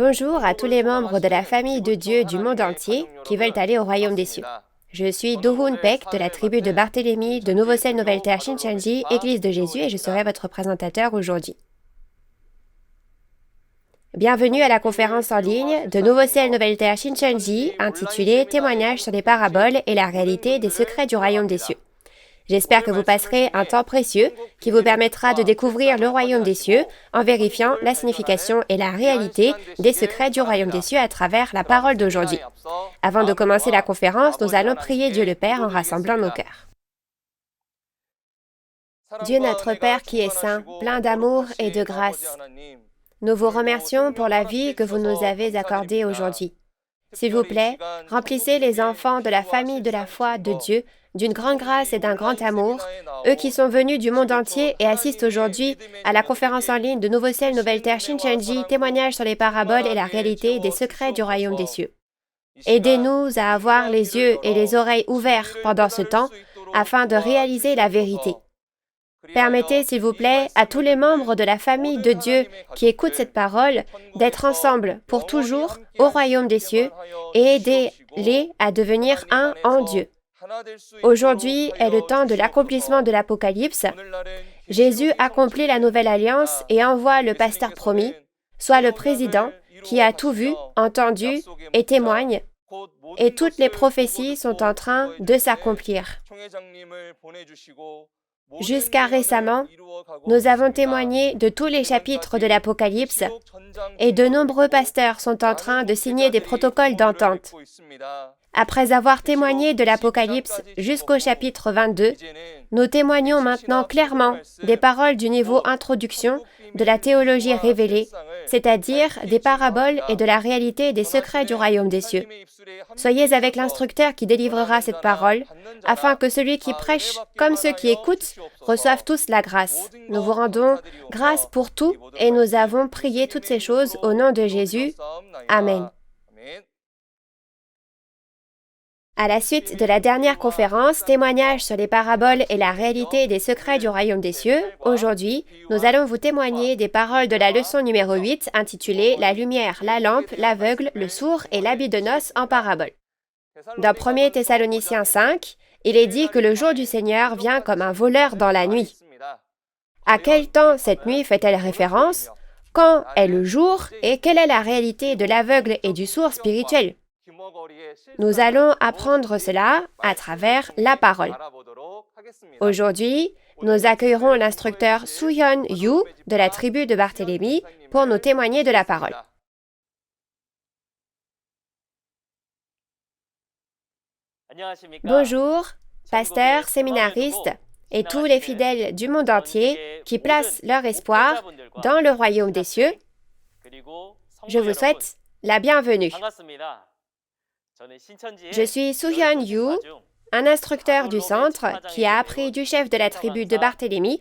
Bonjour à tous les membres de la famille de Dieu du monde entier qui veulent aller au royaume des cieux. Je suis Do-Hoon Peck de la tribu de Barthélemy de Nouveau-Ciel Nouvelle Terre Shincheonji, Église de Jésus, et je serai votre présentateur aujourd'hui. Bienvenue à la conférence en ligne de Nouveau-Ciel Nouvelle Terre Shincheonji intitulée Témoignages sur les paraboles et la réalité des secrets du royaume des cieux. J'espère que vous passerez un temps précieux qui vous permettra de découvrir le royaume des cieux en vérifiant la signification et la réalité des secrets du royaume des cieux à travers la parole d'aujourd'hui. Avant de commencer la conférence, nous allons prier Dieu le Père en rassemblant nos cœurs. Dieu notre Père qui est saint, plein d'amour et de grâce, nous vous remercions pour la vie que vous nous avez accordée aujourd'hui. S'il vous plaît, remplissez les enfants de la famille de la foi de Dieu d'une grande grâce et d'un grand amour, eux qui sont venus du monde entier et assistent aujourd'hui à la conférence en ligne de Nouveau-Ciel Nouvelle Terre Shincheonji, témoignages sur les paraboles et la réalité des secrets du royaume des cieux. Aidez-nous à avoir les yeux et les oreilles ouverts pendant ce temps afin de réaliser la vérité. Permettez, s'il vous plaît, à tous les membres de la famille de Dieu qui écoutent cette parole d'être ensemble pour toujours au royaume des cieux et aidez-les à devenir un en Dieu. Aujourd'hui est le temps de l'accomplissement de l'Apocalypse. Jésus accomplit la nouvelle alliance et envoie le pasteur promis, soit le président, qui a tout vu, entendu et témoigne, et toutes les prophéties sont en train de s'accomplir. Jusqu'à récemment, nous avons témoigné de tous les chapitres de l'Apocalypse et de nombreux pasteurs sont en train de signer des protocoles d'entente. Après avoir témoigné de l'Apocalypse jusqu'au chapitre 22, nous témoignons maintenant clairement des paroles du niveau introduction de la théologie révélée, c'est-à-dire des paraboles et de la réalité des secrets du royaume des cieux. Soyez avec l'instructeur qui délivrera cette parole, afin que celui qui prêche comme ceux qui écoutent reçoivent tous la grâce. Nous vous rendons grâce pour tout et nous avons prié toutes ces choses au nom de Jésus. Amen. À la suite de la dernière conférence, témoignages sur les paraboles et la réalité des secrets du royaume des cieux, aujourd'hui, nous allons vous témoigner des paroles de la leçon numéro 8 intitulée « La lumière, la lampe, l'aveugle, le sourd et l'habit de noces en parabole ». Dans 1 Thessaloniciens 5, il est dit que le jour du Seigneur vient comme un voleur dans la nuit. À quel temps cette nuit fait-elle référence? Quand est le jour et quelle est la réalité de l'aveugle et du sourd spirituel? Nous allons apprendre cela à travers la parole. Aujourd'hui, nous accueillerons l'instructeur Soo-Hyun Yoo de la tribu de Barthélemy pour nous témoigner de la parole. Bonjour, pasteurs, séminaristes et tous les fidèles du monde entier qui placent leur espoir dans le royaume des cieux. Je vous souhaite la bienvenue. Je suis Soo-Hyun Yoo, un instructeur du centre qui a appris du chef de la tribu de Barthélemy,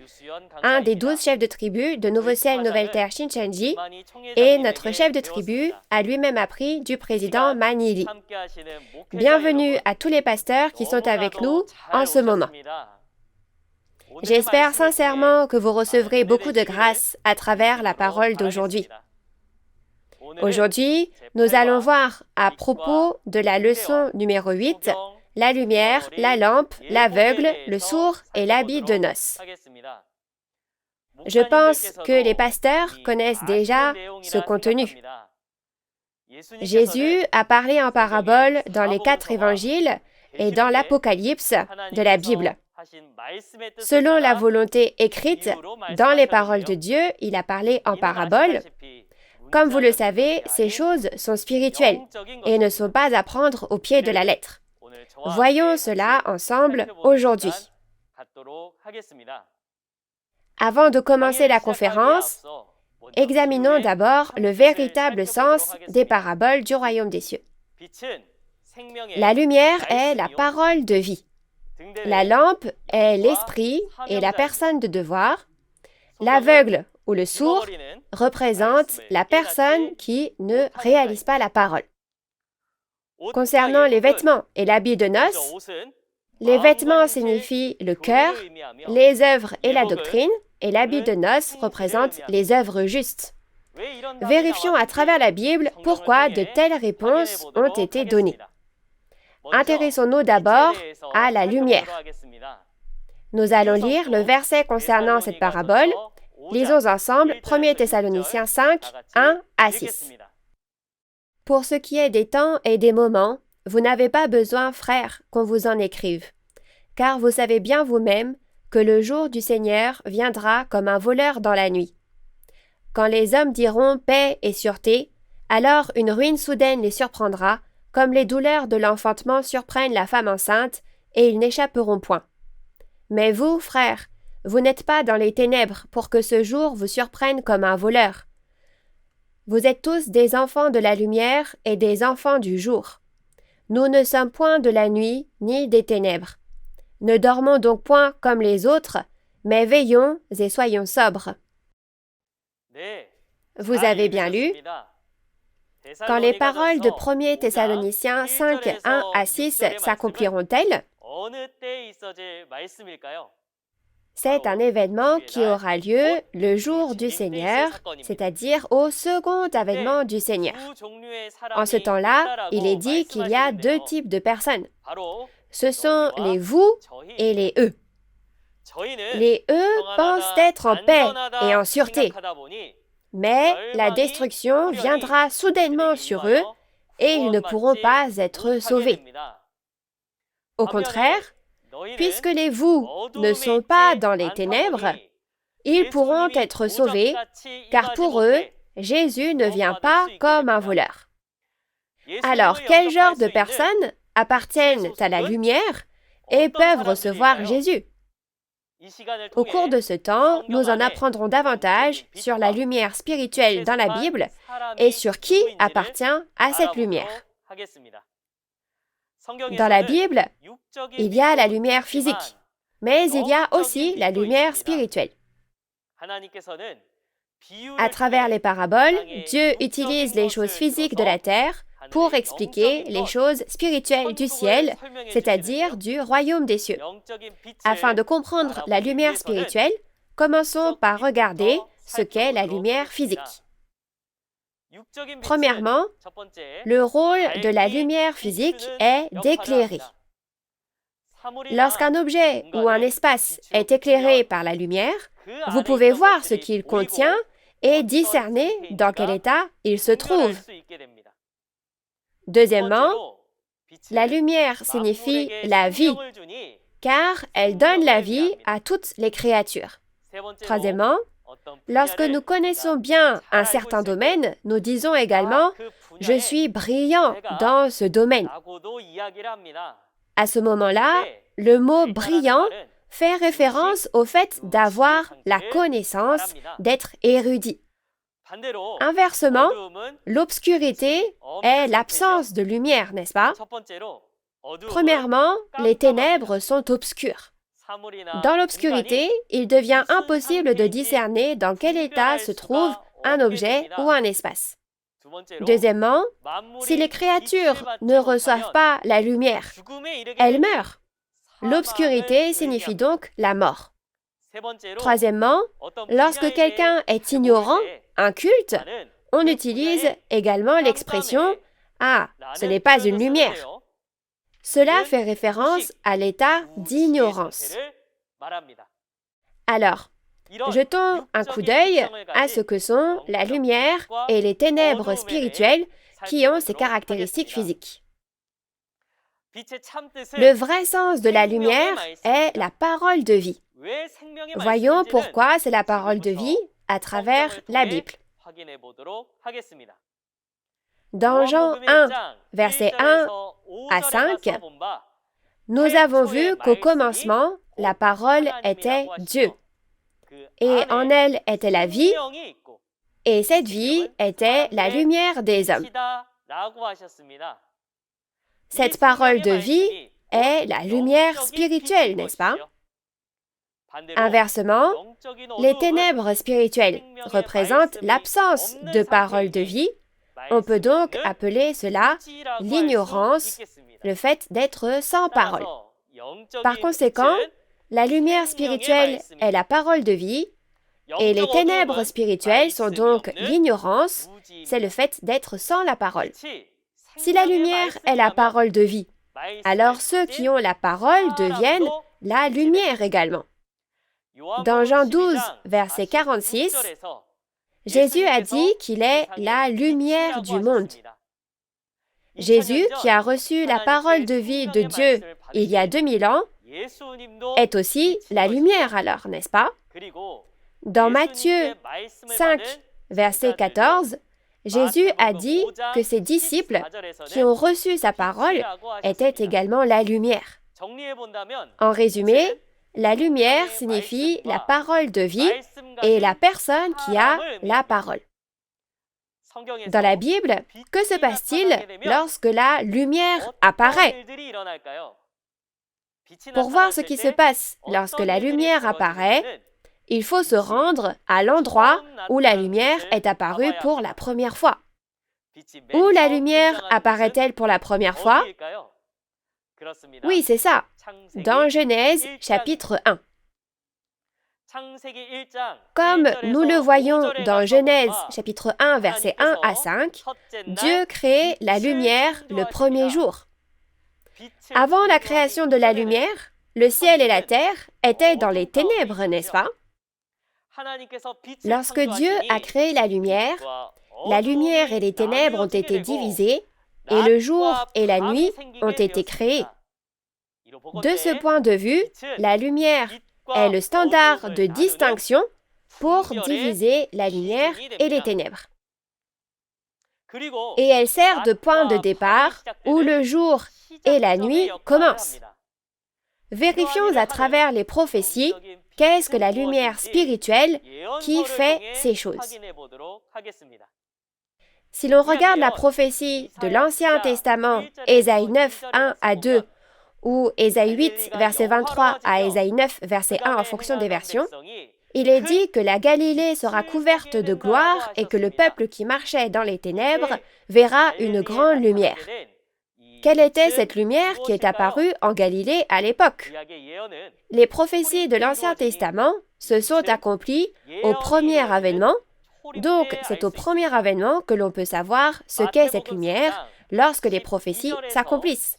un des 12 chefs de tribu de Nouveau-Ciel Nouvelle Terre Shincheonji, et notre chef de tribu a lui-même appris du président Manili. Bienvenue à tous les pasteurs qui sont avec nous en ce moment. J'espère sincèrement que vous recevrez beaucoup de grâce à travers la parole d'aujourd'hui. Aujourd'hui, nous allons voir à propos de la leçon numéro 8, la lumière, la lampe, l'aveugle, le sourd et l'habit de noces. Je pense que les pasteurs connaissent déjà ce contenu. Jésus a parlé en parabole dans les 4 évangiles et dans l'Apocalypse de la Bible. Selon la volonté écrite dans les paroles de Dieu, il a parlé en parabole. Comme vous le savez, ces choses sont spirituelles et ne sont pas à prendre au pied de la lettre. Voyons cela ensemble aujourd'hui. Avant de commencer la conférence, examinons d'abord le véritable sens des paraboles du royaume des cieux. La lumière est la parole de vie. La lampe est l'esprit et la personne de devoir. L'aveugle ou le sourd représente la personne qui ne réalise pas la parole. Concernant les vêtements et l'habit de noces, les vêtements signifient le cœur, les œuvres et la doctrine, et l'habit de noces représente les œuvres justes. Vérifions à travers la Bible pourquoi de telles réponses ont été données. Intéressons-nous d'abord à la lumière. Nous allons lire le verset concernant cette parabole. Lisons ensemble 1 Thessaloniciens 5, 1 à 6. Pour ce qui est des temps et des moments, vous n'avez pas besoin, frères, qu'on vous en écrive, car vous savez bien vous-même que le jour du Seigneur viendra comme un voleur dans la nuit. Quand les hommes diront paix et sûreté, alors une ruine soudaine les surprendra, comme les douleurs de l'enfantement surprennent la femme enceinte, et ils n'échapperont point. Mais vous, frères, vous n'êtes pas dans les ténèbres pour que ce jour vous surprenne comme un voleur. Vous êtes tous des enfants de la lumière et des enfants du jour. Nous ne sommes point de la nuit ni des ténèbres. Ne dormons donc point comme les autres, mais veillons et soyons sobres. Vous avez bien lu. Quand les paroles de 1 Thessaloniciens 5, 1 à 6 s'accompliront-elles? C'est un événement qui aura lieu le jour du Seigneur, c'est-à-dire au second avènement du Seigneur. En ce temps-là, il est dit qu'il y a deux types de personnes. Ce sont les vous et les eux. Les eux pensent être en paix et en sûreté, mais la destruction viendra soudainement sur eux et ils ne pourront pas être sauvés. Au contraire, puisque les vous ne sont pas dans les ténèbres, ils pourront être sauvés, car pour eux, Jésus ne vient pas comme un voleur. Alors, quel genre de personnes appartiennent à la lumière et peuvent recevoir Jésus? Au cours de ce temps, nous en apprendrons davantage sur la lumière spirituelle dans la Bible et sur qui appartient à cette lumière. Dans la Bible, il y a la lumière physique, mais il y a aussi la lumière spirituelle. À travers les paraboles, Dieu utilise les choses physiques de la terre pour expliquer les choses spirituelles du ciel, c'est-à-dire du royaume des cieux. Afin de comprendre la lumière spirituelle, commençons par regarder ce qu'est la lumière physique. Premièrement, le rôle de la lumière physique est d'éclairer. Lorsqu'un objet ou un espace est éclairé par la lumière, vous pouvez voir ce qu'il contient et discerner dans quel état il se trouve. Deuxièmement, la lumière signifie la vie, car elle donne la vie à toutes les créatures. Troisièmement, lorsque nous connaissons bien un certain domaine, nous disons également « je suis brillant dans ce domaine ». À ce moment-là, le mot « brillant » fait référence au fait d'avoir la connaissance, d'être érudit. Inversement, l'obscurité est l'absence de lumière, n'est-ce pas? Premièrement, les ténèbres sont obscures. Dans l'obscurité, il devient impossible de discerner dans quel état se trouve un objet ou un espace. Deuxièmement, si les créatures ne reçoivent pas la lumière, elles meurent. L'obscurité signifie donc la mort. Troisièmement, lorsque quelqu'un est ignorant, inculte, on utilise également l'expression « Ah, ce n'est pas une lumière ». Cela fait référence à l'état d'ignorance. Alors, jetons un coup d'œil à ce que sont la lumière et les ténèbres spirituelles qui ont ces caractéristiques physiques. Le vrai sens de la lumière est la parole de vie. Voyons pourquoi c'est la parole de vie à travers la Bible. Dans Jean 1, versets 1 à 5, nous avons vu qu'au commencement, la parole était Dieu, et en elle était la vie, et cette vie était la lumière des hommes. Cette parole de vie est la lumière spirituelle, n'est-ce pas? Inversement, les ténèbres spirituelles représentent l'absence de parole de vie. On peut donc appeler cela l'ignorance, le fait d'être sans parole. Par conséquent, la lumière spirituelle est la parole de vie Et les ténèbres spirituelles sont donc l'ignorance, c'est le fait d'être sans la parole. Si la lumière est la parole de vie, alors ceux qui ont la parole deviennent la lumière également. Dans Jean 12, verset 46, Jésus a dit qu'il est la lumière du monde. Jésus, qui a reçu la parole de vie de Dieu il y a 2000 ans, est aussi la lumière alors, n'est-ce pas? Dans Matthieu 5, verset 14, Jésus a dit que ses disciples qui ont reçu sa parole étaient également la lumière. En résumé, la lumière signifie la parole de vie et la personne qui a la parole. Dans la Bible, que se passe-t-il lorsque la lumière apparaît? Pour voir ce qui se passe lorsque la lumière apparaît, il faut se rendre à l'endroit où la lumière est apparue pour la première fois. Où la lumière apparaît-elle pour la première fois? Oui, c'est ça, dans Genèse chapitre 1. Comme nous le voyons dans Genèse chapitre 1, versets 1 à 5, Dieu crée la lumière le premier jour. Avant la création de la lumière, le ciel et la terre étaient dans les ténèbres, n'est-ce pas? Lorsque Dieu a créé la lumière et les ténèbres ont été divisées et le jour et la nuit ont été créés. De ce point de vue, la lumière est le standard de distinction pour diviser la lumière et les ténèbres. Et elle sert de point de départ où le jour et la nuit commencent. Vérifions à travers les prophéties qu'est-ce que la lumière spirituelle qui fait ces choses. Si l'on regarde la prophétie de l'Ancien Testament, Ésaïe 9, 1 à 2, ou Ésaïe 8, verset 23 à Ésaïe 9, verset 1 en fonction des versions, il est dit que la Galilée sera couverte de gloire et que le peuple qui marchait dans les ténèbres verra une grande lumière. Quelle était cette lumière qui est apparue en Galilée à l'époque? Les prophéties de l'Ancien Testament se sont accomplies au premier avènement, donc c'est au premier avènement que l'on peut savoir ce qu'est cette lumière lorsque les prophéties s'accomplissent.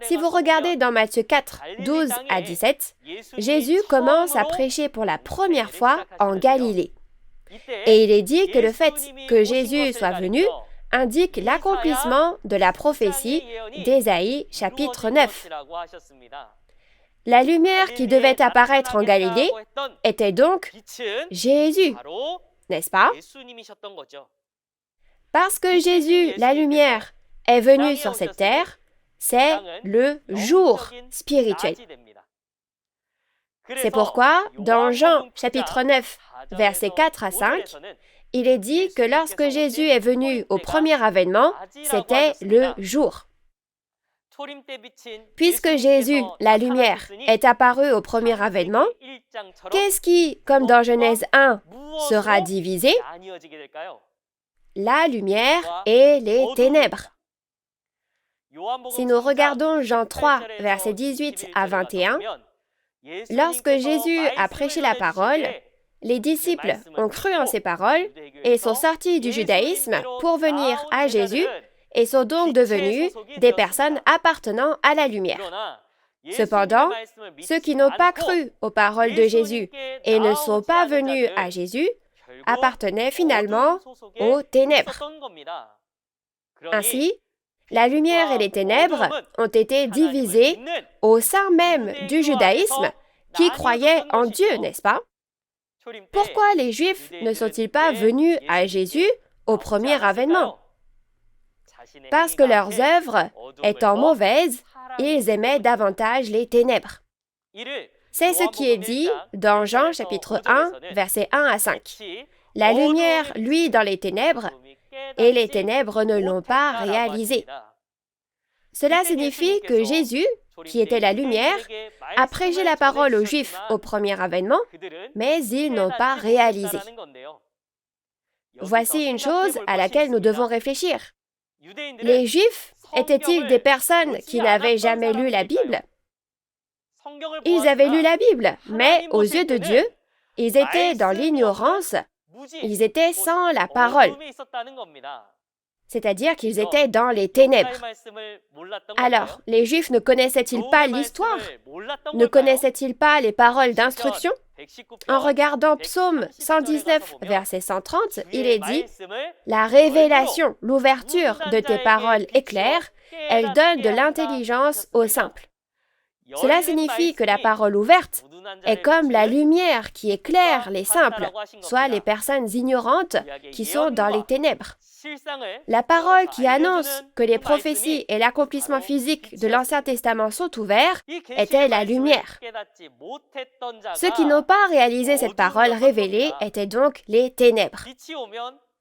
Si vous regardez dans Matthieu 4, 12 à 17, Jésus commence à prêcher pour la première fois en Galilée. Et il est dit que le fait que Jésus soit venu indique l'accomplissement de la prophétie d'Ésaïe chapitre 9. La lumière qui devait apparaître en Galilée était donc Jésus, n'est-ce pas? Parce que Jésus, la lumière, est venu sur cette terre, c'est le jour spirituel. C'est pourquoi, dans Jean chapitre 9, versets 4 à 5, il est dit que lorsque Jésus est venu au premier avènement, c'était le jour. Puisque Jésus, la lumière, est apparu au premier avènement, qu'est-ce qui, comme dans Genèse 1, sera divisé? La lumière et les ténèbres. Si nous regardons Jean 3, versets 18 à 21, lorsque Jésus a prêché la parole, les disciples ont cru en ces paroles et sont sortis du judaïsme pour venir à Jésus et sont donc devenus des personnes appartenant à la lumière. Cependant, ceux qui n'ont pas cru aux paroles de Jésus et ne sont pas venus à Jésus appartenaient finalement aux ténèbres. Ainsi, la lumière et les ténèbres ont été divisées au sein même du judaïsme qui croyait en Dieu, n'est-ce pas? Pourquoi les Juifs ne sont-ils pas venus à Jésus au premier avènement? Parce que leurs œuvres étant mauvaises, ils aimaient davantage les ténèbres. C'est ce qui est dit dans Jean chapitre 1, versets 1 à 5. La lumière luit dans les ténèbres, et les ténèbres ne l'ont pas réalisé. Cela signifie que Jésus, qui était la lumière, a prêché la parole aux Juifs au premier avènement, mais ils n'ont pas réalisé. Voici une chose à laquelle nous devons réfléchir. Les Juifs étaient-ils des personnes qui n'avaient jamais lu la Bible? Ils avaient lu la Bible, mais aux yeux de Dieu, Ils étaient dans l'ignorance, ils étaient sans la parole, c'est-à-dire qu'ils étaient dans les ténèbres. Alors, les Juifs ne connaissaient-ils pas l'histoire? Ne connaissaient-ils pas les paroles d'instruction? En regardant Psaume 119, verset 130, il est dit « La révélation, l'ouverture de tes paroles est claire, elle donne de l'intelligence aux simples. » Cela signifie que la parole ouverte est comme la lumière qui éclaire les simples, soit les personnes ignorantes qui sont dans les ténèbres. La parole qui annonce que les prophéties et l'accomplissement physique de l'Ancien Testament sont ouverts était la lumière. Ceux qui n'ont pas réalisé cette parole révélée étaient donc les ténèbres.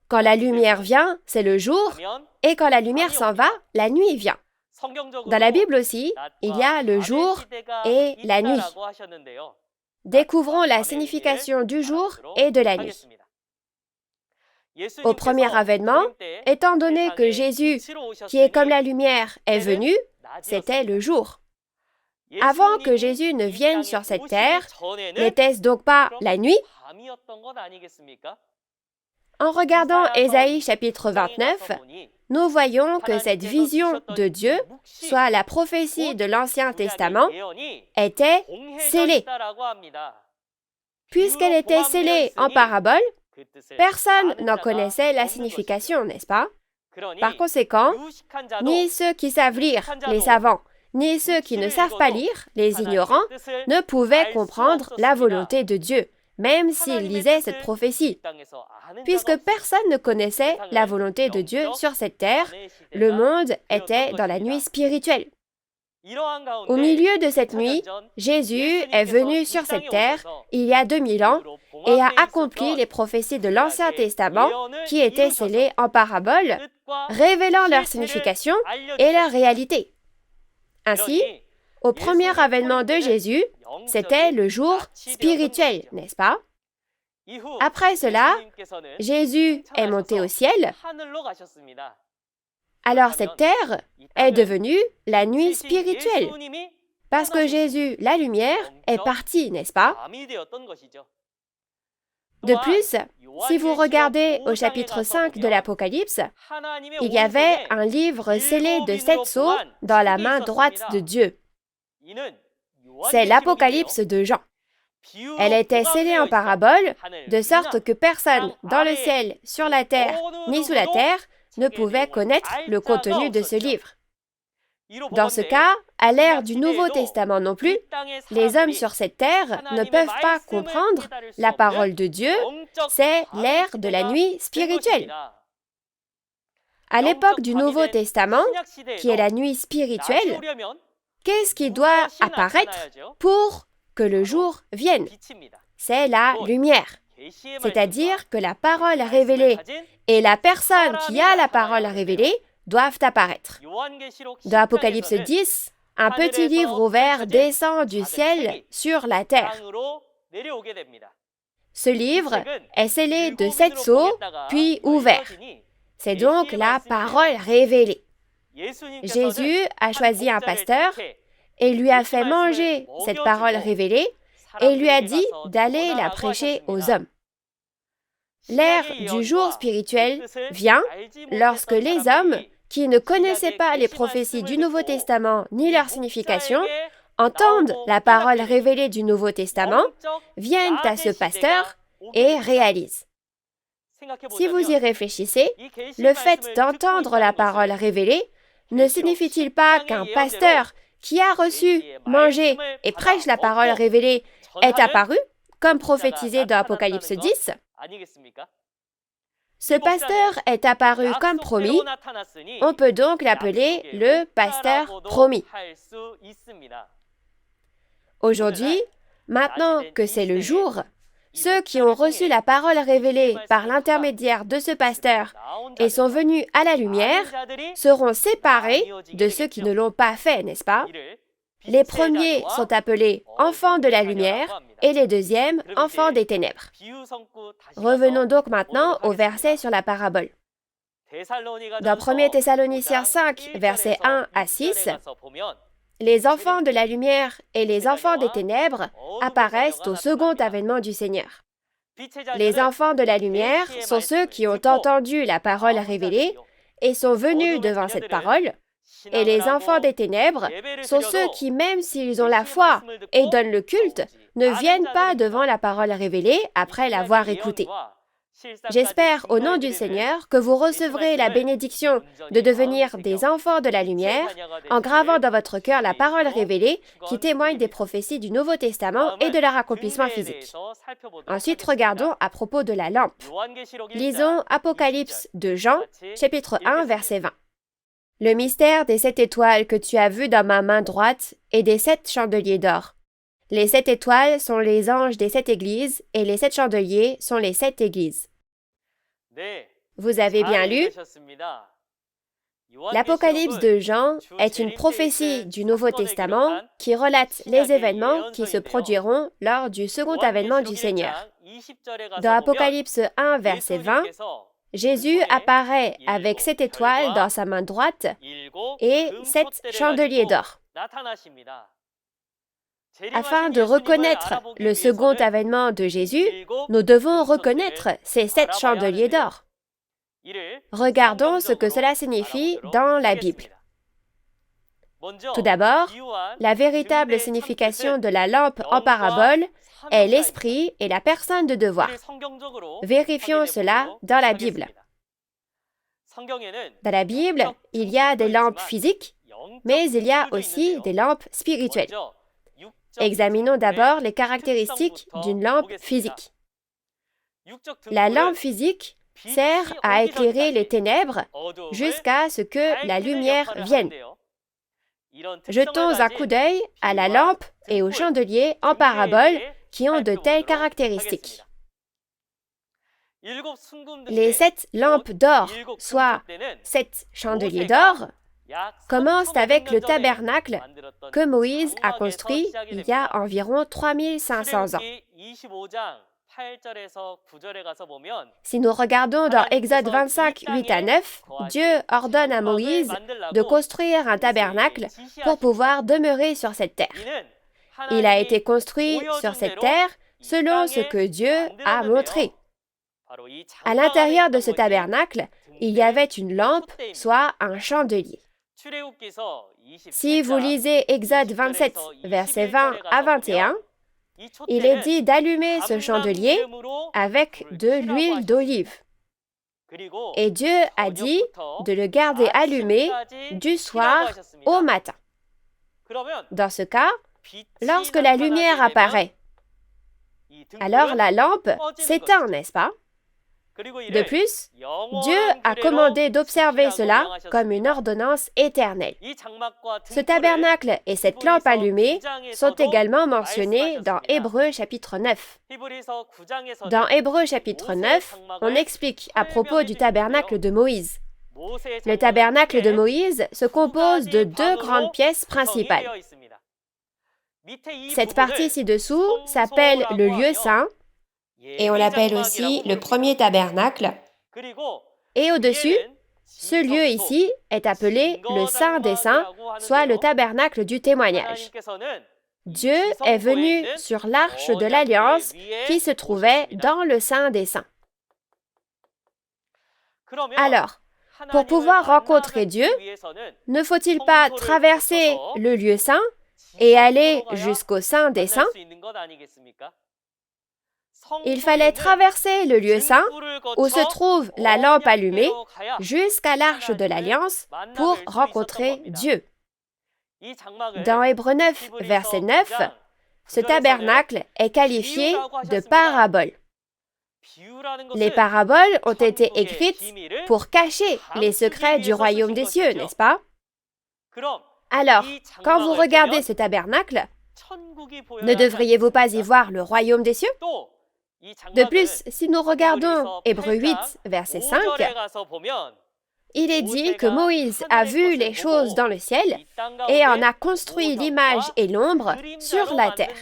Quand la lumière vient, c'est le jour, et quand la lumière s'en va, la nuit vient. Dans la Bible aussi, il y a le jour et la nuit. Découvrons la signification du jour et de la nuit. Au premier avènement, étant donné que Jésus, qui est comme la lumière, est venu, c'était le jour. Avant que Jésus ne vienne sur cette terre, n'était-ce donc pas la nuit? En regardant Ésaïe chapitre 29, nous voyons que cette vision de Dieu, soit la prophétie de l'Ancien Testament, était scellée. Puisqu'elle était scellée en parabole, personne n'en connaissait la signification, n'est-ce pas? Par conséquent, ni ceux qui savent lire, les savants, ni ceux qui ne savent pas lire, les ignorants, ne pouvaient comprendre la volonté de Dieu, même s'ils lisaient cette prophétie. Puisque personne ne connaissait la volonté de Dieu sur cette terre, le monde était dans la nuit spirituelle. Au milieu de cette nuit, Jésus est venu sur cette terre il y a 2000 ans et a accompli les prophéties de l'Ancien Testament qui étaient scellées en paraboles, révélant leur signification et leur réalité. Ainsi, au premier avènement de Jésus, c'était le jour spirituel, n'est-ce pas? Après cela, Jésus est monté au ciel. Alors cette terre est devenue la nuit spirituelle, parce que Jésus, la lumière, est parti, n'est-ce pas? De plus, si vous regardez au chapitre 5 de l'Apocalypse, il y avait un livre scellé de 7 sceaux dans la main droite de Dieu. C'est l'Apocalypse de Jean. Elle était scellée en parabole, de sorte que personne dans le ciel, sur la terre, ni sous la terre, ne pouvait connaître le contenu de ce livre. Dans ce cas, à l'ère du Nouveau Testament non plus, les hommes sur cette terre ne peuvent pas comprendre la parole de Dieu, c'est l'ère de la nuit spirituelle. À l'époque du Nouveau Testament, qui est la nuit spirituelle, qu'est-ce qui doit apparaître pour que le jour vienne? C'est la lumière. C'est-à-dire que la parole révélée et la personne qui a la parole révélée doivent apparaître. Dans Apocalypse 10, un petit livre ouvert descend du ciel sur la terre. Ce livre est scellé de 7 sceaux, puis ouvert. C'est donc la parole révélée. Jésus a choisi un pasteur et lui a fait manger cette parole révélée et lui a dit d'aller la prêcher aux hommes. L'ère du jour spirituel vient lorsque les hommes qui ne connaissaient pas les prophéties du Nouveau Testament ni leur signification entendent la parole révélée du Nouveau Testament, viennent à ce pasteur et réalisent. Si vous y réfléchissez, le fait d'entendre la parole révélée ne signifie-t-il pas qu'un pasteur qui a reçu, mangé et prêche la parole révélée est apparu, comme prophétisé dans Apocalypse 10? Ce pasteur est apparu comme promis, on peut donc l'appeler le pasteur promis. Aujourd'hui, maintenant que c'est le jour, ceux qui ont reçu la parole révélée par l'intermédiaire de ce pasteur et sont venus à la lumière seront séparés de ceux qui ne l'ont pas fait, n'est-ce pas? Les premiers sont appelés enfants de la lumière et les deuxièmes enfants des ténèbres. Revenons donc maintenant au verset sur la parabole. Dans 1 Thessaloniciens 5, versets 1 à 6, Les enfants de la lumière et les enfants des ténèbres apparaissent au second avènement du Seigneur. Les enfants de la lumière sont ceux qui ont entendu la parole révélée et sont venus devant cette parole, et les enfants des ténèbres sont ceux qui, même s'ils ont la foi et donnent le culte, ne viennent pas devant la parole révélée après l'avoir écoutée. J'espère au nom du Seigneur que vous recevrez la bénédiction de devenir des enfants de la lumière en gravant dans votre cœur la parole révélée qui témoigne des prophéties du Nouveau Testament et de leur accomplissement physique. Ensuite, regardons à propos de la lampe. Lisons Apocalypse de Jean, chapitre 1, verset 20. Le mystère des 7 étoiles que tu as vues dans ma main droite et des 7 chandeliers d'or. Les 7 étoiles sont les anges des 7 églises et les 7 chandeliers sont les 7 églises. Vous avez bien lu. L'Apocalypse de Jean est une prophétie du Nouveau Testament qui relate les événements qui se produiront lors du second avènement du Seigneur. Dans Apocalypse 1, verset 20, Jésus apparaît avec 7 étoiles dans sa main droite et 7 chandeliers d'or. Afin de reconnaître le second avènement de Jésus, nous devons reconnaître ces 7 chandeliers d'or. Regardons ce que cela signifie dans la Bible. Tout d'abord, la véritable signification de la lampe en parabole est l'esprit et la personne de devoir. Vérifions cela dans la Bible. Dans la Bible, il y a des lampes physiques, mais il y a aussi des lampes spirituelles. Examinons d'abord les caractéristiques d'une lampe physique. La lampe physique sert à éclairer les ténèbres jusqu'à ce que la lumière vienne. Jetons un coup d'œil à la lampe et au chandelier en parabole qui ont de telles caractéristiques. Les 7 lampes d'or, soit 7 chandeliers d'or, commencent avec le tabernacle que Moïse a construit il y a environ 3500 ans. Si nous regardons dans Exode 25, 8 à 9, Dieu ordonne à Moïse de construire un tabernacle pour pouvoir demeurer sur cette terre. Il a été construit sur cette terre selon ce que Dieu a montré. À l'intérieur de ce tabernacle, il y avait une lampe, soit un chandelier. Si vous lisez Exode 27, versets 20 à 21, il est dit d'allumer ce chandelier avec de l'huile d'olive. Et Dieu a dit de le garder allumé du soir au matin. Dans ce cas, lorsque la lumière apparaît, alors la lampe s'éteint, n'est-ce pas? De plus, Dieu a commandé d'observer cela comme une ordonnance éternelle. Ce tabernacle et cette lampe allumée sont également mentionnés dans Hébreux chapitre 9. Dans Hébreux chapitre 9, on explique à propos du tabernacle de Moïse. Le tabernacle de Moïse se compose de 2 grandes pièces principales. Cette partie ci-dessous s'appelle le lieu saint, et on l'appelle aussi le premier tabernacle. Et au-dessus, ce lieu ici est appelé le Saint des Saints, soit le tabernacle du témoignage. Dieu est venu sur l'arche de l'Alliance qui se trouvait dans le Saint des Saints. Alors, pour pouvoir rencontrer Dieu, ne faut-il pas traverser le lieu saint et aller jusqu'au Saint des Saints? Il fallait traverser le lieu saint où se trouve la lampe allumée jusqu'à l'arche de l'Alliance pour rencontrer Dieu. Dans Hébreux 9, verset 9, ce tabernacle est qualifié de parabole. Les paraboles ont été écrites pour cacher les secrets du royaume des cieux, n'est-ce pas? Alors, quand vous regardez ce tabernacle, ne devriez-vous pas y voir le royaume des cieux? De plus, si nous regardons Hébreux 8, verset 5, il est dit que Moïse a vu les choses dans le ciel et en a construit l'image et l'ombre sur la terre.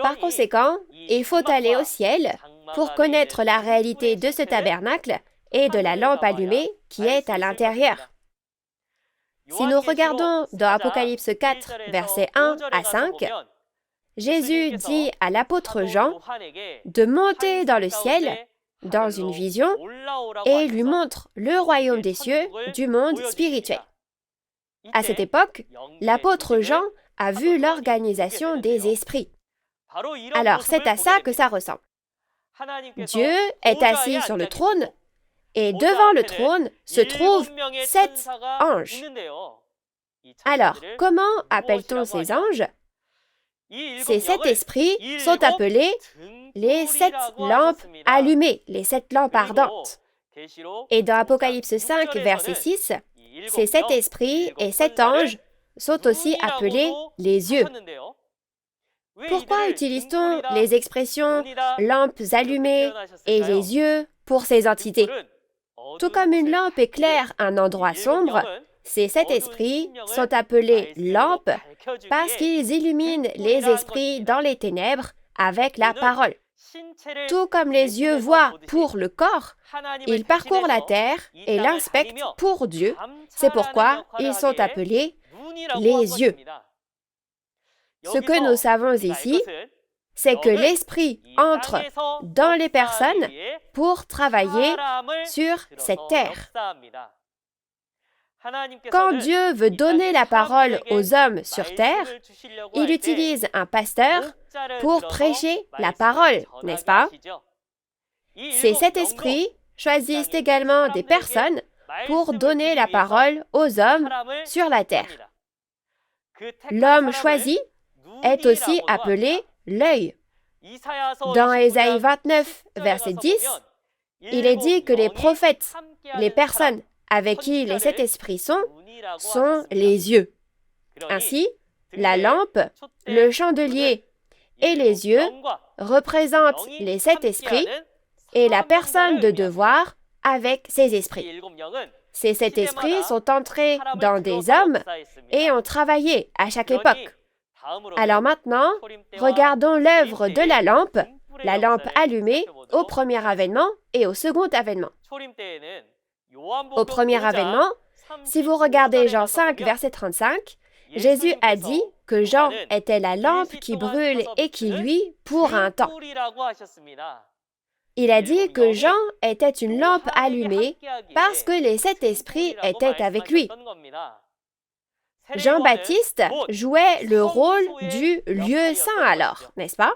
Par conséquent, il faut aller au ciel pour connaître la réalité de ce tabernacle et de la lampe allumée qui est à l'intérieur. Si nous regardons dans Apocalypse 4, versets 1 à 5, Jésus dit à l'apôtre Jean de monter dans le ciel, dans une vision, et lui montre le royaume des cieux du monde spirituel. À cette époque, l'apôtre Jean a vu l'organisation des esprits. Alors, c'est à ça que ça ressemble. Dieu est assis sur le trône, et devant le trône se trouvent 7 anges. Alors, comment appelle-t-on ces anges? Ces 7 esprits sont appelés les 7 lampes allumées, les 7 lampes ardentes. Et dans Apocalypse 5, verset 6, ces 7 esprits et 7 anges sont aussi appelés les yeux. Pourquoi utilise-t-on les expressions lampes allumées et les yeux pour ces entités? Tout comme une lampe éclaire un endroit sombre, ces 7 esprits sont appelés lampes parce qu'ils illuminent les esprits dans les ténèbres avec la parole. Tout comme les yeux voient pour le corps, ils parcourent la terre et l'inspectent pour Dieu. C'est pourquoi ils sont appelés les yeux. Ce que nous savons ici, c'est que l'Esprit entre dans les personnes pour travailler sur cette terre. Quand Dieu veut donner la parole aux hommes sur terre, il utilise un pasteur pour prêcher la parole, n'est-ce pas? Ces 7 esprits choisissent également des personnes pour donner la parole aux hommes sur la terre. L'homme choisi est aussi appelé l'œil. Dans Ésaïe 29, verset 10, il est dit que les prophètes, les personnes avec qui les 7 esprits sont les yeux. Ainsi, la lampe, le chandelier et les yeux représentent les 7 esprits et la personne de devoir avec ces esprits. Ces 7 esprits sont entrés dans des hommes et ont travaillé à chaque époque. Alors maintenant, regardons l'œuvre de la lampe allumée au premier avènement et au second avènement. Au premier avènement, si vous regardez Jean 5, verset 35, Jésus a dit que Jean était la lampe qui brûle et qui luit pour un temps. Il a dit que Jean était une lampe allumée parce que les 7 esprits étaient avec lui. Jean-Baptiste jouait le rôle du lieu saint alors, n'est-ce pas?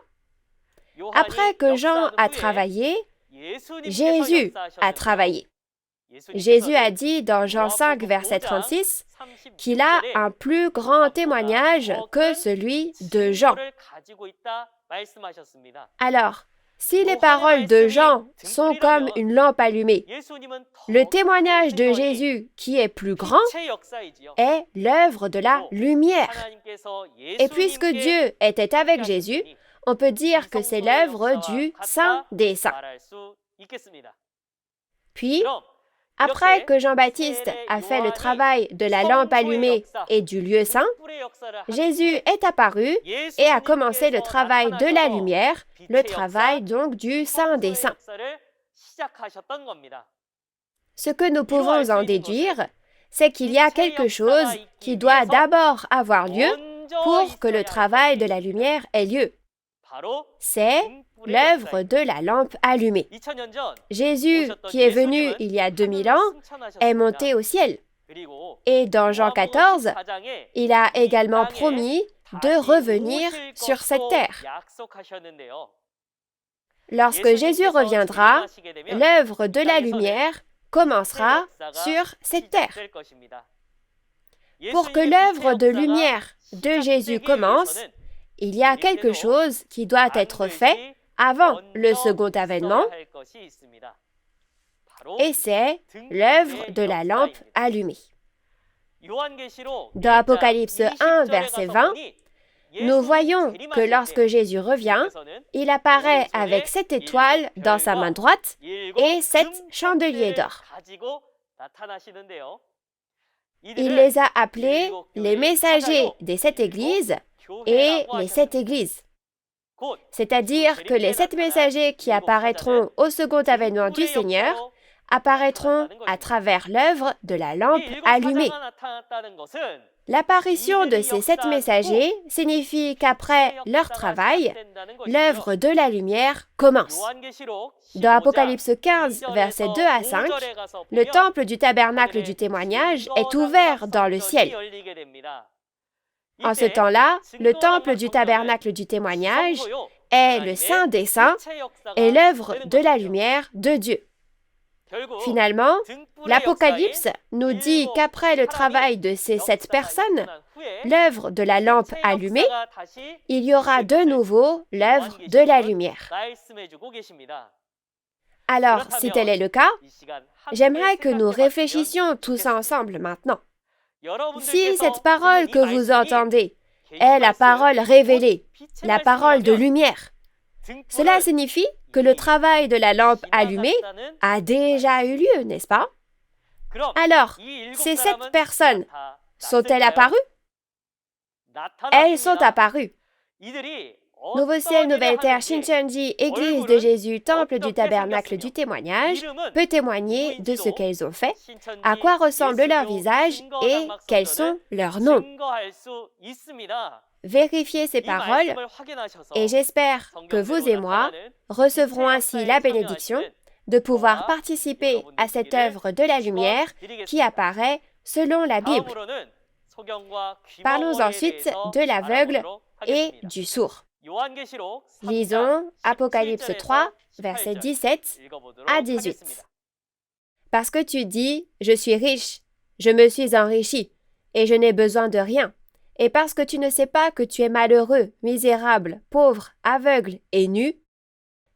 Après que Jean a travaillé, Jésus a travaillé. Jésus a dit dans Jean 5, verset 36, qu'il a un plus grand témoignage que celui de Jean. Alors, si les paroles de Jean sont comme une lampe allumée, le témoignage de Jésus, qui est plus grand, est l'œuvre de la lumière. Et puisque Dieu était avec Jésus, on peut dire que c'est l'œuvre du Saint des Saints. Puis, après que Jean-Baptiste a fait le travail de la lampe allumée et du lieu saint, Jésus est apparu et a commencé le travail de la lumière, le travail donc du Saint des Saints. Ce que nous pouvons en déduire, c'est qu'il y a quelque chose qui doit d'abord avoir lieu pour que le travail de la lumière ait lieu. C'est l'œuvre de la lampe allumée. Jésus, qui est venu il y a 2000 ans, est monté au ciel. Et dans Jean 14, il a également promis de revenir sur cette terre. Lorsque Jésus reviendra, l'œuvre de la lumière commencera sur cette terre. Pour que l'œuvre de lumière de Jésus commence, il y a quelque chose qui doit être fait avant le second avènement, et c'est l'œuvre de la lampe allumée. Dans Apocalypse 1, verset 20, nous voyons que lorsque Jésus revient, il apparaît avec 7 étoiles dans sa main droite et 7 chandeliers d'or. Il les a appelés les messagers des 7 églises et les 7 églises. C'est-à-dire que les 7 messagers qui apparaîtront au second avènement du Seigneur apparaîtront à travers l'œuvre de la lampe allumée. L'apparition de ces 7 messagers signifie qu'après leur travail, l'œuvre de la lumière commence. Dans Apocalypse 15, versets 2 à 5, le temple du tabernacle du témoignage est ouvert dans le ciel. En ce temps-là, le temple du tabernacle du témoignage est le Saint des Saints et l'œuvre de la lumière de Dieu. Finalement, l'Apocalypse nous dit qu'après le travail de ces 7 personnes, l'œuvre de la lampe allumée, il y aura de nouveau l'œuvre de la lumière. Alors, si tel est le cas, j'aimerais que nous réfléchissions tous ensemble maintenant. Si cette parole que vous entendez est la parole révélée, la parole de lumière, cela signifie que le travail de la lampe allumée a déjà eu lieu, n'est-ce pas? Alors, ces 7 personnes sont-elles apparues? Elles sont apparues. Nouveau ciel, nouvelle terre, Shincheonji, Église de Jésus, Temple du tabernacle du témoignage, peut témoigner de ce qu'elles ont fait, à quoi ressemble leur visage et quels sont leurs noms. Vérifiez ces paroles et j'espère que vous et moi recevrons ainsi la bénédiction de pouvoir participer à cette œuvre de la lumière qui apparaît selon la Bible. Parlons ensuite de l'aveugle et du sourd. Lisons Apocalypse 3, versets 17 à 18. Parce que tu dis, je suis riche, je me suis enrichi, et je n'ai besoin de rien. Et parce que tu ne sais pas que tu es malheureux, misérable, pauvre, aveugle et nu,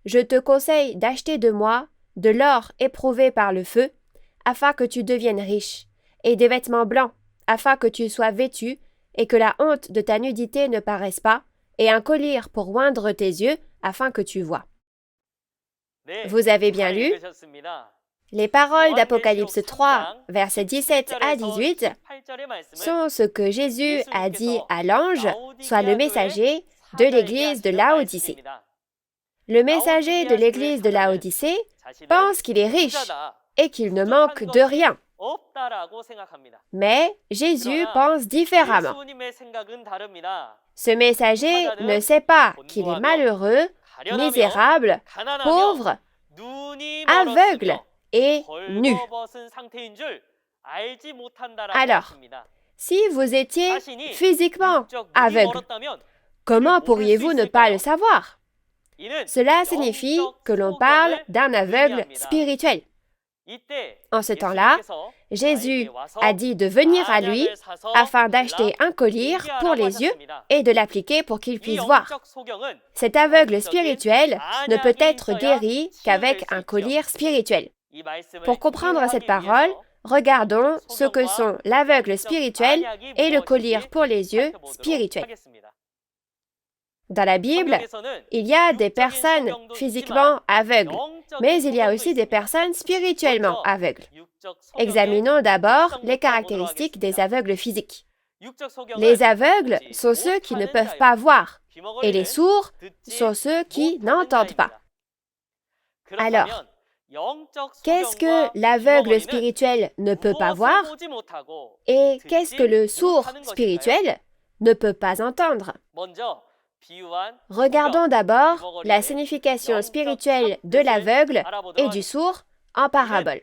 je te conseille d'acheter de moi de l'or éprouvé par le feu, afin que tu deviennes riche, et des vêtements blancs, afin que tu sois vêtu, et que la honte de ta nudité ne paraisse pas, et un collier pour oindre tes yeux, afin que tu vois. Vous avez bien lu? Les paroles d'Apocalypse 3, versets 17 à 18, sont ce que Jésus a dit à l'ange, soit le messager de l'église de Laodicée. Le messager de l'église de Laodicée pense qu'il est riche et qu'il ne manque de rien. Mais Jésus pense différemment. Ce messager ne sait pas qu'il est malheureux, misérable, pauvre, aveugle et nu. Alors, si vous étiez physiquement aveugle, comment pourriez-vous ne pas le savoir? Cela signifie que l'on parle d'un aveugle spirituel. En ce temps-là, Jésus a dit de venir à lui afin d'acheter un collier pour les yeux et de l'appliquer pour qu'il puisse voir. Cet aveugle spirituel ne peut être guéri qu'avec un collier spirituel. Pour comprendre cette parole, regardons ce que sont l'aveugle spirituel et le collier pour les yeux spirituel. Dans la Bible, il y a des personnes physiquement aveugles, mais il y a aussi des personnes spirituellement aveugles. Examinons d'abord les caractéristiques des aveugles physiques. Les aveugles sont ceux qui ne peuvent pas voir, et les sourds sont ceux qui n'entendent pas. Alors, qu'est-ce que l'aveugle spirituel ne peut pas voir et qu'est-ce que le sourd spirituel ne peut pas entendre? Regardons d'abord la signification spirituelle de l'aveugle et du sourd en parabole.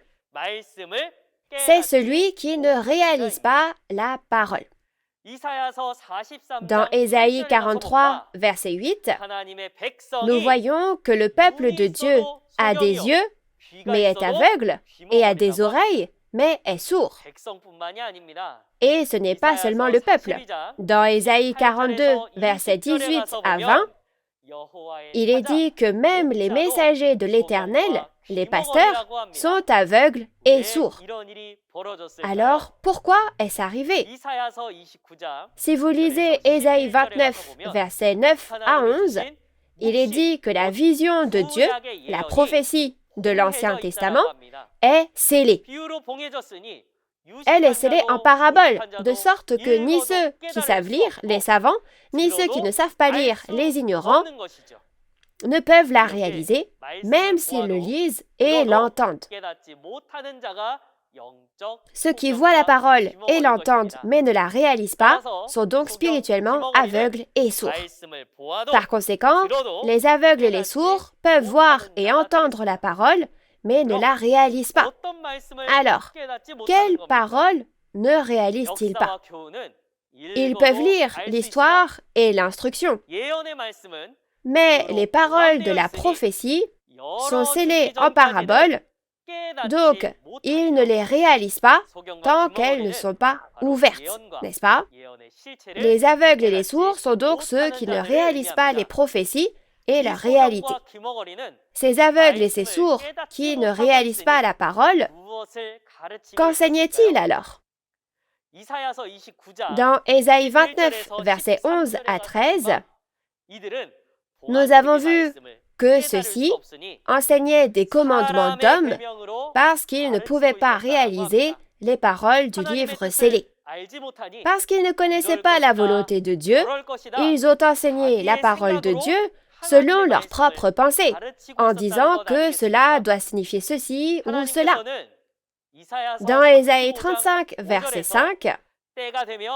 C'est celui qui ne réalise pas la parole. Dans Ésaïe 43, verset 8, nous voyons que le peuple de Dieu a des yeux, mais est aveugle, et a des oreilles, mais est sourd. Et ce n'est pas seulement le peuple. Dans Ésaïe 42, versets 18 à 20, il est dit que même les messagers de l'Éternel, les pasteurs, sont aveugles et sourds. Alors, pourquoi est-ce arrivé? Si vous lisez Ésaïe 29, versets 9 à 11, il est dit que la vision de Dieu, la prophétie de l'Ancien Testament, est scellée. Elle est scellée en parabole, de sorte que ni ceux qui savent lire, les savants, ni ceux qui ne savent pas lire, les ignorants, ne peuvent la réaliser, même s'ils le lisent et l'entendent. Ceux qui voient la parole et l'entendent mais ne la réalisent pas sont donc spirituellement aveugles et sourds. Par conséquent, les aveugles et les sourds peuvent voir et entendre la parole mais ne la réalisent pas. Alors, quelle parole ne réalisent-ils pas? Ils peuvent lire l'histoire et l'instruction, mais les paroles de la prophétie sont scellées en paraboles, donc ils ne les réalisent pas tant qu'elles ne sont pas ouvertes, n'est-ce pas? Les aveugles et les sourds sont donc ceux qui ne réalisent pas les prophéties et la réalité. Ces aveugles et ces sourds qui ne réalisent pas la parole, qu'enseignaient-ils alors? Dans Ésaïe 29, versets 11 à 13, nous avons vu que ceux-ci enseignaient des commandements d'hommes parce qu'ils ne pouvaient pas réaliser les paroles du livre scellé. Parce qu'ils ne connaissaient pas la volonté de Dieu, ils ont enseigné la parole de Dieu selon leurs propres pensées, en disant que cela doit signifier ceci ou cela. Dans Ésaïe 35, verset 5,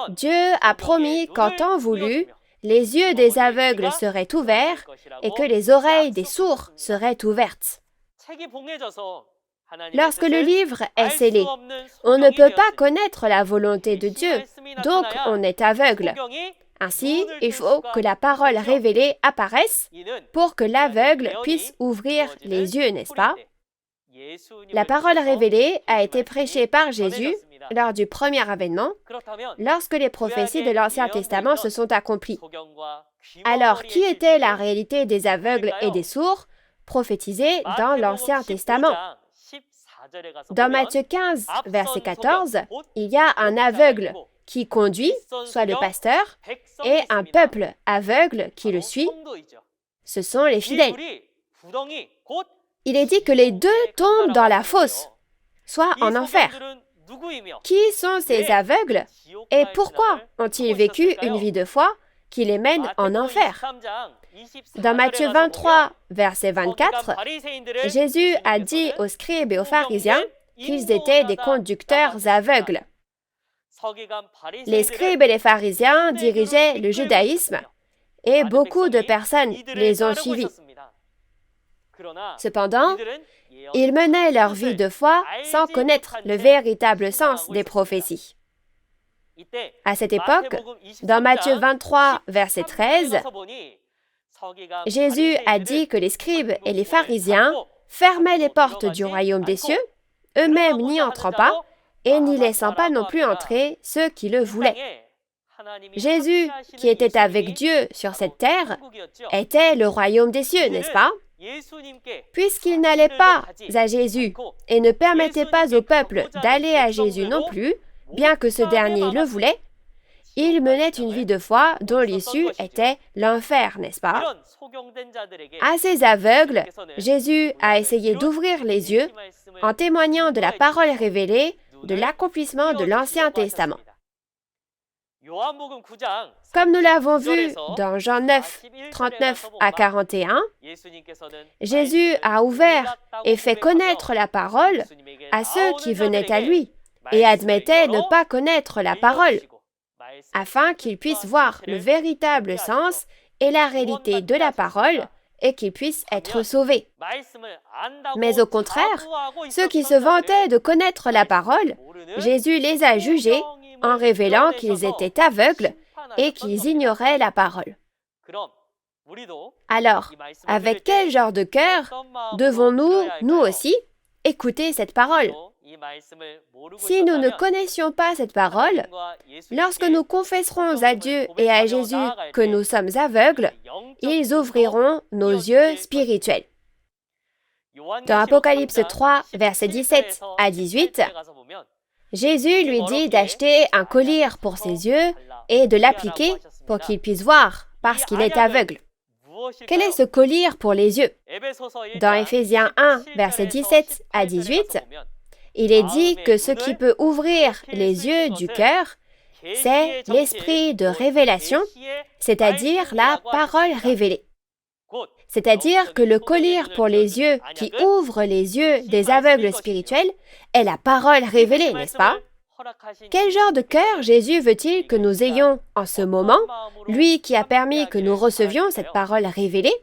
Dieu a promis qu'en temps voulu, les yeux des aveugles seraient ouverts et que les oreilles des sourds seraient ouvertes. Lorsque le livre est scellé, on ne peut pas connaître la volonté de Dieu, donc on est aveugle. Ainsi, il faut que la parole révélée apparaisse pour que l'aveugle puisse ouvrir les yeux, n'est-ce pas? La parole révélée a été prêchée par Jésus lors du premier avènement, lorsque les prophéties de l'Ancien Testament se sont accomplies. Alors, qui était la réalité des aveugles et des sourds prophétisée dans l'Ancien Testament? Dans Matthieu 15, verset 14, il y a un aveugle qui conduit, soit le pasteur, et un peuple aveugle qui le suit. Ce sont les fidèles. Il est dit que les deux tombent dans la fosse, soit en enfer. Qui sont ces aveugles et pourquoi ont-ils vécu une vie de foi qui les mène en enfer? Dans Matthieu 23, verset 24, Jésus a dit aux scribes et aux pharisiens qu'ils étaient des conducteurs aveugles. Les scribes et les pharisiens dirigeaient le judaïsme et beaucoup de personnes les ont suivis. Cependant, ils menaient leur vie de foi sans connaître le véritable sens des prophéties. À cette époque, dans Matthieu 23, verset 13, Jésus a dit que les scribes et les pharisiens fermaient les portes du royaume des cieux, eux-mêmes n'y entrant pas, et n'y laissant pas non plus entrer ceux qui le voulaient. Jésus, qui était avec Dieu sur cette terre, était le royaume des cieux, n'est-ce pas? Puisqu'il n'allait pas à Jésus et ne permettait pas au peuple d'aller à Jésus non plus, bien que ce dernier le voulait, il menait une vie de foi dont l'issue était l'enfer, n'est-ce pas? À ces aveugles, Jésus a essayé d'ouvrir les yeux en témoignant de la parole révélée de l'accomplissement de l'Ancien Testament. Comme nous l'avons vu dans Jean 9, 39 à 41, Jésus a ouvert et fait connaître la parole à ceux qui venaient à lui et admettaient ne pas connaître la parole, afin qu'ils puissent voir le véritable sens et la réalité de la parole et qu'ils puissent être sauvés. Mais au contraire, ceux qui se vantaient de connaître la parole, Jésus les a jugés en révélant qu'ils étaient aveugles et qu'ils ignoraient la parole. Alors, avec quel genre de cœur devons-nous, nous aussi, écouter cette parole? Si nous ne connaissions pas cette parole, lorsque nous confesserons à Dieu et à Jésus que nous sommes aveugles, ils ouvriront nos yeux spirituels. Dans Apocalypse 3, versets 17 à 18, Jésus lui dit d'acheter un collier pour ses yeux et de l'appliquer pour qu'il puisse voir, parce qu'il est aveugle. Quel est ce collier pour les yeux? Dans Éphésiens 1, versets 17 à 18, il est dit que ce qui peut ouvrir les yeux du cœur, c'est l'esprit de révélation, c'est-à-dire la parole révélée. C'est-à-dire que le collier pour les yeux qui ouvre les yeux des aveugles spirituels est la parole révélée, n'est-ce pas? Quel genre de cœur Jésus veut-il que nous ayons en ce moment, lui qui a permis que nous recevions cette parole révélée?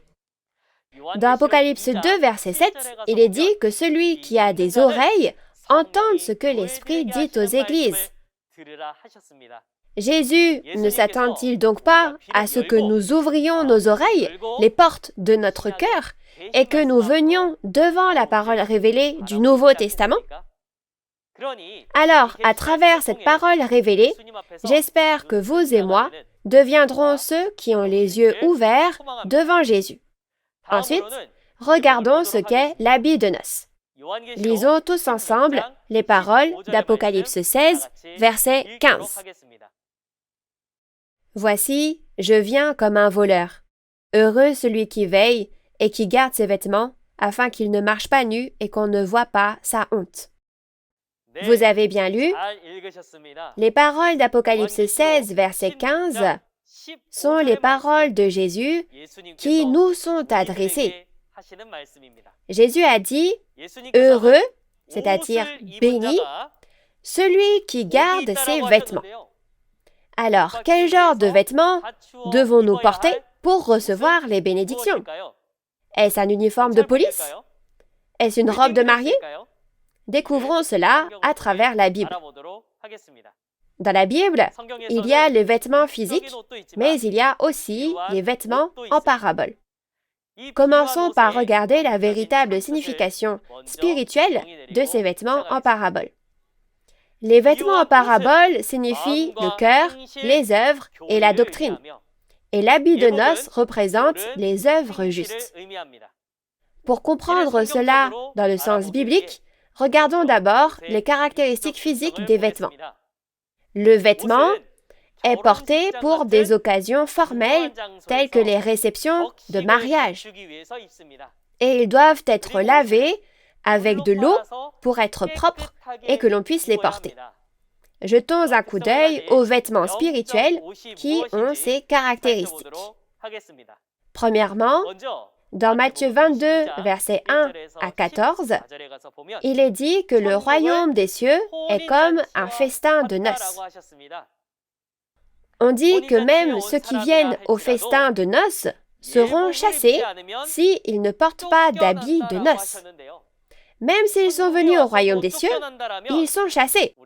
Dans Apocalypse 2, verset 7, il est dit que celui qui a des oreilles entende ce que l'Esprit dit aux églises. Jésus ne s'attend-il donc pas à ce que nous ouvrions nos oreilles, les portes de notre cœur, et que nous venions devant la parole révélée du Nouveau Testament? Alors, à travers cette parole révélée, j'espère que vous et moi deviendrons ceux qui ont les yeux ouverts devant Jésus. Ensuite, regardons ce qu'est l'habit de noces. Lisons tous ensemble les paroles d'Apocalypse 16, verset 15. Voici, je viens comme un voleur. Heureux celui qui veille et qui garde ses vêtements, afin qu'il ne marche pas nu et qu'on ne voit pas sa honte. Vous avez bien lu? Les paroles d'Apocalypse 16, verset 15 sont les paroles de Jésus qui nous sont adressées. Jésus a dit « Heureux », c'est-à-dire béni, celui qui garde ses vêtements. Alors, quel genre de vêtements devons-nous porter pour recevoir les bénédictions? Est-ce un uniforme de police? Est-ce une robe de mariée? Découvrons cela à travers la Bible. Dans la Bible, il y a les vêtements physiques, mais il y a aussi les vêtements en parabole. Commençons par regarder la véritable signification spirituelle de ces vêtements en parabole. Les vêtements en parabole signifient le cœur, les œuvres et la doctrine. Et l'habit de noces représente les œuvres justes. Pour comprendre cela dans le sens biblique, regardons d'abord les caractéristiques physiques des vêtements. Le vêtement est porté pour des occasions formelles telles que les réceptions de mariage. Et ils doivent être lavés avec de l'eau pour être propres et que l'on puisse les porter. Jetons un coup d'œil aux vêtements spirituels qui ont ces caractéristiques. Premièrement, dans Matthieu 22, versets 1 à 14, il est dit que le royaume des cieux est comme un festin de noces. On dit que même ceux qui viennent au festin de noces seront chassés s'ils ne portent pas d'habits de noces. Même s'ils sont venus au royaume des cieux, ils sont chassés.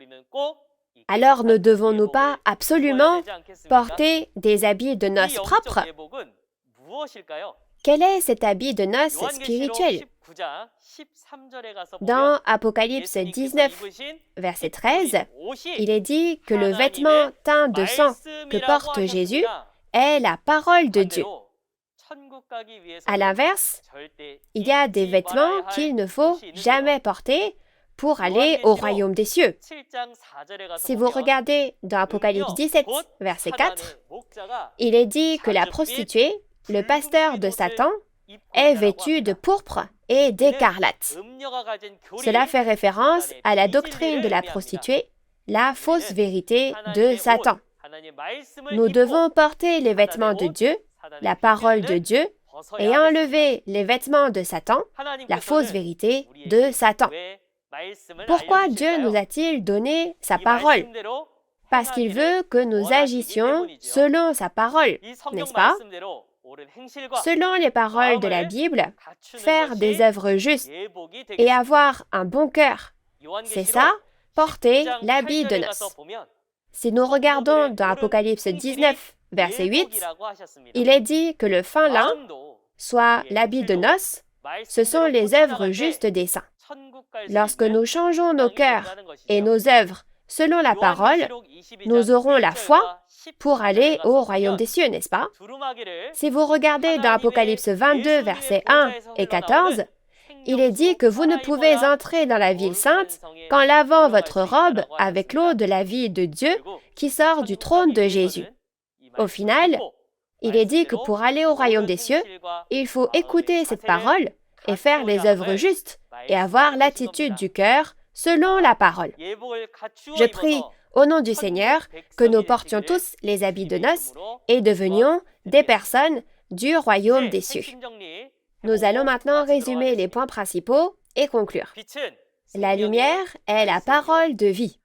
Alors ne devons-nous pas absolument porter des habits de noces propres? Quel est cet habit de noces spirituel? Dans Apocalypse 19, verset 13, il est dit que le vêtement teint de sang que porte Jésus est la parole de Dieu. À l'inverse, il y a des vêtements qu'il ne faut jamais porter pour aller au royaume des cieux. Si vous regardez dans Apocalypse 17, verset 4, il est dit que la prostituée, le pasteur de Satan, est vêtu de pourpre et d'écarlate. Cela fait référence à la doctrine de la prostituée, la fausse vérité de Satan. Nous devons porter les vêtements de Dieu, la parole de Dieu, et enlever les vêtements de Satan, la fausse vérité de Satan. Pourquoi Dieu nous a-t-il donné sa parole? Parce qu'il veut que nous agissions selon sa parole, n'est-ce pas? Selon les paroles de la Bible, faire des œuvres justes et avoir un bon cœur, c'est ça, porter l'habit de noces. Si nous regardons dans Apocalypse 19, verset 8, il est dit que le fin lin, soit l'habit de noces, ce sont les œuvres justes des saints. Lorsque nous changeons nos cœurs et nos œuvres selon la parole, nous aurons la foi pour aller au royaume des cieux, n'est-ce pas? Si vous regardez dans Apocalypse 22, versets 1 et 14, il est dit que vous ne pouvez entrer dans la ville sainte qu'en lavant votre robe avec l'eau de la vie de Dieu qui sort du trône de Jésus. Au final, il est dit que pour aller au royaume des cieux, il faut écouter cette parole et faire les œuvres justes et avoir l'attitude du cœur selon la parole. Je prie au nom du Seigneur que nous portions tous les habits de noces et devenions des personnes du royaume des cieux. Nous allons maintenant résumer les points principaux et conclure. La lumière est la parole de vie.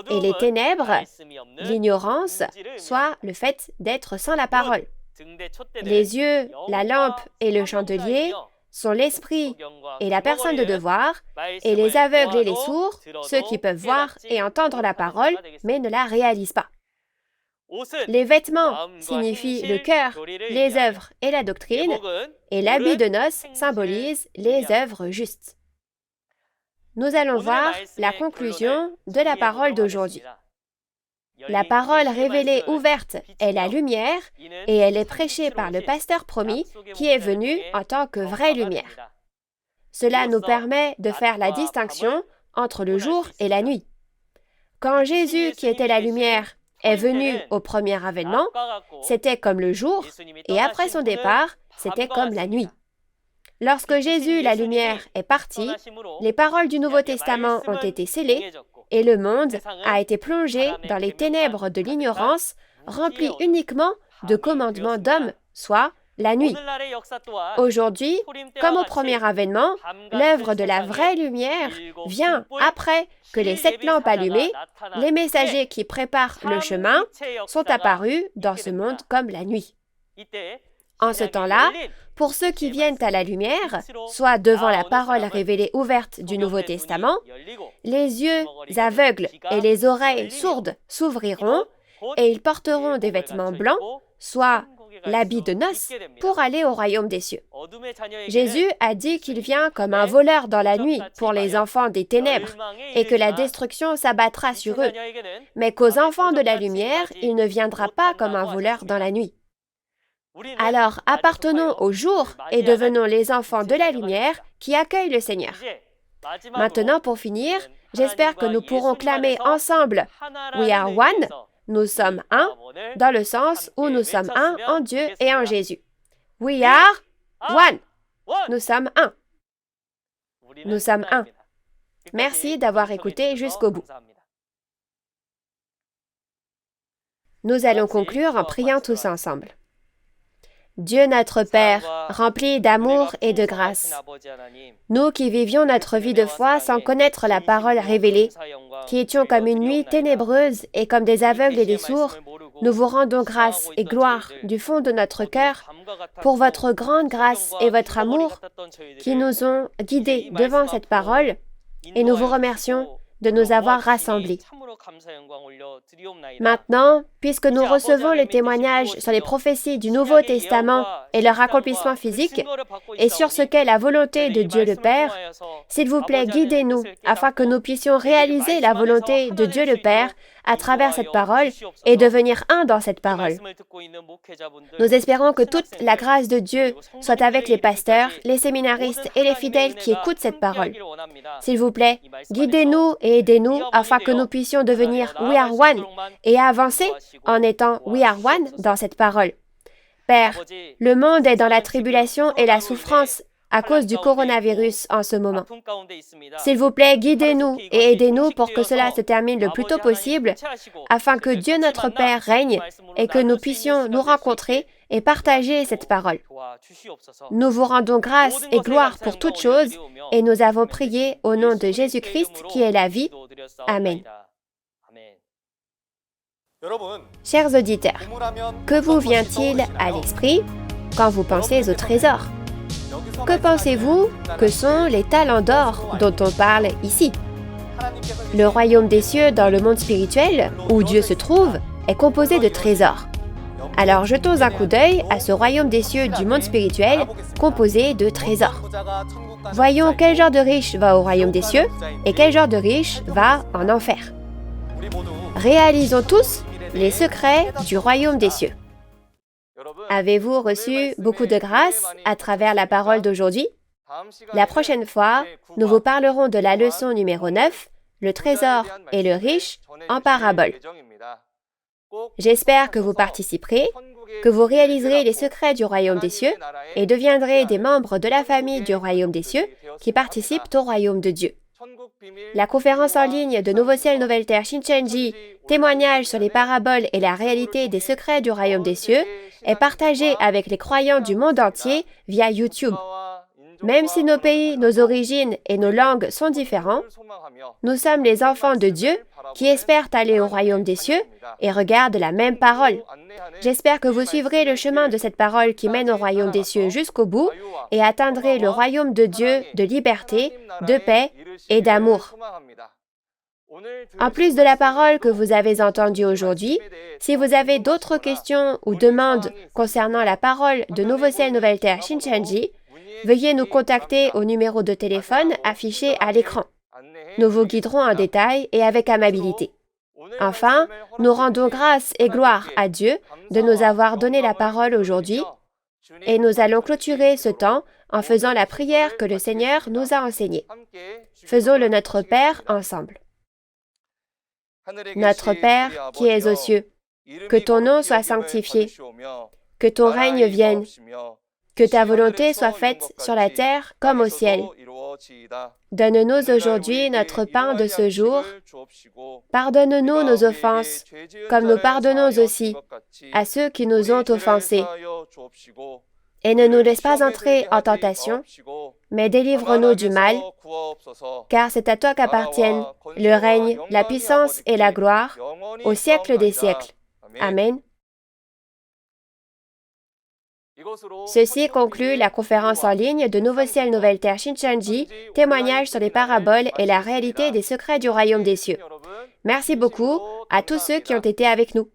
Et les ténèbres, l'ignorance, soit le fait d'être sans la parole. Les yeux, la lampe et le chandelier sont l'esprit et la personne de devoir, et les aveugles et les sourds, ceux qui peuvent voir et entendre la parole, mais ne la réalisent pas. Les vêtements signifient le cœur, les œuvres et la doctrine, et l'habit de noces symbolise les œuvres justes. Nous allons voir la conclusion de la parole d'aujourd'hui. La parole révélée ouverte est la lumière et elle est prêchée par le pasteur promis qui est venu en tant que vraie lumière. Cela nous permet de faire la distinction entre le jour et la nuit. Quand Jésus, qui était la lumière, est venu au premier avènement, c'était comme le jour et après son départ, c'était comme la nuit. Lorsque Jésus, la lumière, est parti, les paroles du Nouveau Testament ont été scellées et le monde a été plongé dans les ténèbres de l'ignorance, rempli uniquement de commandements d'hommes, soit la nuit. Aujourd'hui, comme au premier avènement, l'œuvre de la vraie lumière vient après que les 7 lampes allumées, les messagers qui préparent le chemin, sont apparus dans ce monde comme la nuit. En ce temps-là, pour ceux qui viennent à la lumière, soit devant la parole révélée ouverte du Nouveau Testament, les yeux aveugles et les oreilles sourdes s'ouvriront et ils porteront des vêtements blancs, soit l'habit de noces, pour aller au royaume des cieux. Jésus a dit qu'il vient comme un voleur dans la nuit pour les enfants des ténèbres et que la destruction s'abattra sur eux, mais qu'aux enfants de la lumière, il ne viendra pas comme un voleur dans la nuit. Alors, appartenons au jour et devenons les enfants de la lumière qui accueillent le Seigneur. Maintenant, pour finir, j'espère que nous pourrons clamer ensemble « We are one », nous sommes un, dans le sens où nous sommes un en Dieu et en Jésus. We are one. Nous sommes un. Nous sommes un. Merci d'avoir écouté jusqu'au bout. Nous allons conclure en priant tous ensemble. Dieu notre Père, rempli d'amour et de grâce, nous qui vivions notre vie de foi sans connaître la parole révélée, qui étions comme une nuit ténébreuse et comme des aveugles et des sourds, nous vous rendons grâce et gloire du fond de notre cœur pour votre grande grâce et votre amour qui nous ont guidés devant cette parole, et nous vous remercions de nous avoir rassemblés. Maintenant, puisque nous recevons le témoignage sur les prophéties du Nouveau Testament et leur accomplissement physique, et sur ce qu'est la volonté de Dieu le Père, s'il vous plaît, guidez-nous afin que nous puissions réaliser la volonté de Dieu le Père à travers cette parole et devenir un dans cette parole. Nous espérons que toute la grâce de Dieu soit avec les pasteurs, les séminaristes et les fidèles qui écoutent cette parole. S'il vous plaît, guidez-nous et aidez-nous afin que nous puissions devenir We are one et avancer en étant We are one dans cette parole. Père, le monde est dans la tribulation et la souffrance à cause du coronavirus en ce moment. S'il vous plaît, guidez-nous et aidez-nous pour que cela se termine le plus tôt possible, afin que Dieu notre Père règne et que nous puissions nous rencontrer et partager cette parole. Nous vous rendons grâce et gloire pour toutes choses et nous avons prié au nom de Jésus-Christ qui est la vie. Amen. Chers auditeurs, que vous vient-il à l'esprit quand vous pensez au trésor? Que pensez-vous que sont les talents d'or dont on parle ici? Le royaume des cieux dans le monde spirituel, où Dieu se trouve, est composé de trésors. Alors jetons un coup d'œil à ce royaume des cieux du monde spirituel composé de trésors. Voyons quel genre de riche va au royaume des cieux et quel genre de riche va en enfer. Réalisons tous les secrets du royaume des cieux. Avez-vous reçu beaucoup de grâce à travers la parole d'aujourd'hui? La prochaine fois, nous vous parlerons de la leçon numéro 9, le trésor et le riche en parabole. J'espère que vous participerez, que vous réaliserez les secrets du royaume des cieux et deviendrez des membres de la famille du royaume des cieux qui participent au royaume de Dieu. La conférence en ligne de Nouveau Ciel, Nouvelle Terre Shincheonji, témoignage sur les paraboles et la réalité des secrets du royaume des cieux, est partagée avec les croyants du monde entier via YouTube. Même si nos pays, nos origines et nos langues sont différents, nous sommes les enfants de Dieu qui espèrent aller au royaume des cieux et regardent la même parole. J'espère que vous suivrez le chemin de cette parole qui mène au royaume des cieux jusqu'au bout et atteindrez le royaume de Dieu de liberté, de paix et d'amour. En plus de la parole que vous avez entendue aujourd'hui, si vous avez d'autres questions ou demandes concernant la parole de Nouveau Ciel, Nouvelle Terre Shincheonji, veuillez nous contacter au numéro de téléphone affiché à l'écran. Nous vous guiderons en détail et avec amabilité. Enfin, nous rendons grâce et gloire à Dieu de nous avoir donné la parole aujourd'hui et nous allons clôturer ce temps en faisant la prière que le Seigneur nous a enseignée. Faisons le Notre Père ensemble. Notre Père qui es aux cieux, que ton nom soit sanctifié, que ton règne vienne, que ta volonté soit faite sur la terre comme au ciel. Donne-nous aujourd'hui notre pain de ce jour. Pardonne-nous nos offenses, comme nous pardonnons aussi à ceux qui nous ont offensés. Et ne nous laisse pas entrer en tentation, mais délivre-nous du mal, car c'est à toi qu'appartiennent le règne, la puissance et la gloire, au siècle des siècles. Amen. Ceci conclut la conférence en ligne de Nouveau Ciel, Nouvelle Terre Shincheonji, témoignage sur les paraboles et la réalité des secrets du royaume des cieux. Merci beaucoup à tous ceux qui ont été avec nous.